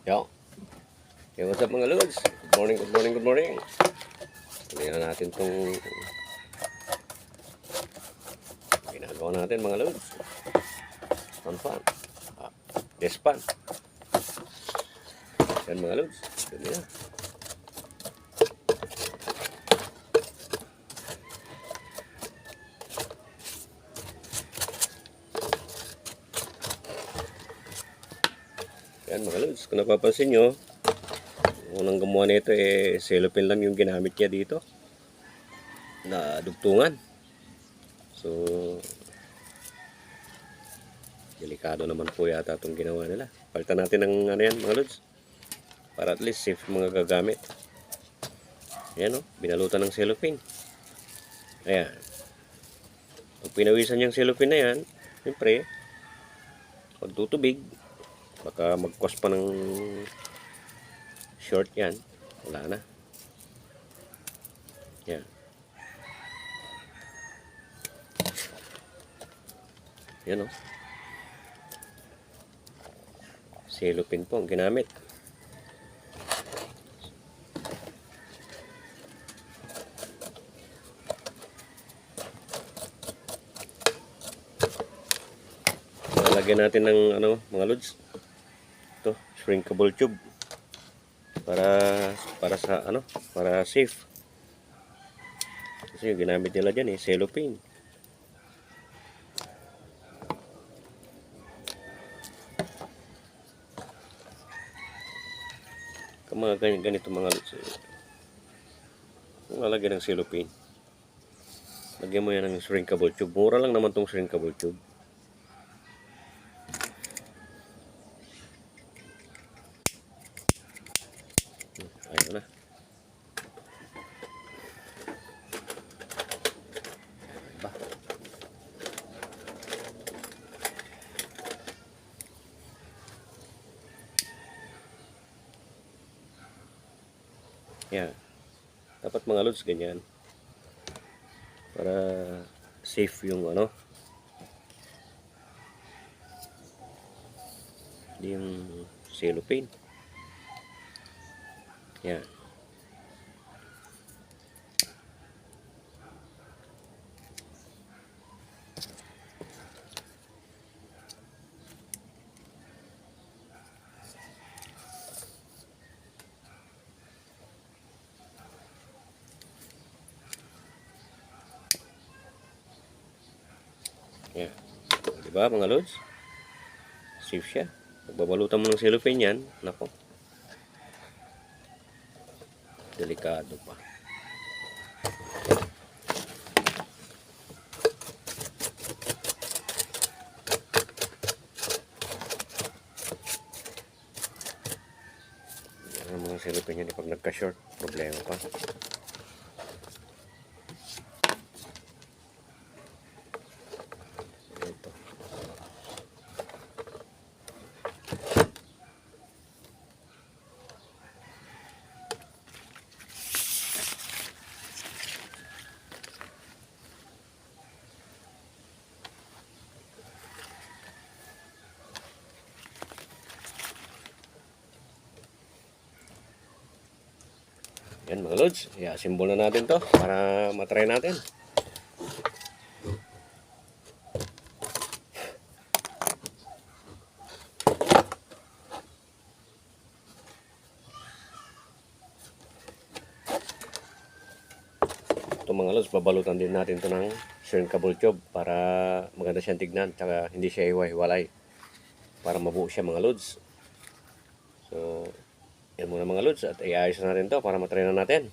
Yo. Hey, what's up mga lods? Good morning, good morning, good morning. Tingnan natin tong ginagawa natin mga lods. Pan. Despan. Yan mga lods. Dali na. Yan mga lods. Kung napapansin nyo, unang gumawa nito cellophane lang yung ginamit niya dito na dugtungan. So delikado naman po yata itong ginawa nila. Palitan natin ng ano yan mga lods, para at least safe mga gagamit. Ayan o, binalutan ng cellophane. Ayan, pag pinawisan yung cellophane na yan, siyempre pag tutubig baka mag-cause pa ng short yan, wala na. Yan. Yan o. Cellophane po ang ginamit. Lalagyan natin ng ano mga lods. Ito, shrinkable tube. Para sa ano, para safe. Kasi yung ginamit nila diyan cellophane. Kung mga ganito mga lods, kung lalagyan ng cellophane, lagyan mo yan ng shrinkable tube. Mura lang naman tong shrinkable tube. Ayun na. Yan. Dapat mga lods ganyan. Para safe yung ano. Yung cellophane. Yan. Yan. Diba mga lods? Safe siya. Pagbabalutan mo ng cellophane yan, nako. Delikado pa. Yan ang mga cellophane yan, pag nagka-short, problema pa. Ito. Yan mga lods, i-assemble na natin to para matry natin. Ito mga lods, babalutan din natin to ng shrinkable tube para maganda siyang tignan, tsaka hindi siya hiwa-hiwalay, para mabuo siya mga lods. So yan muna mga lods, at i-ayos natin to para matry na natin.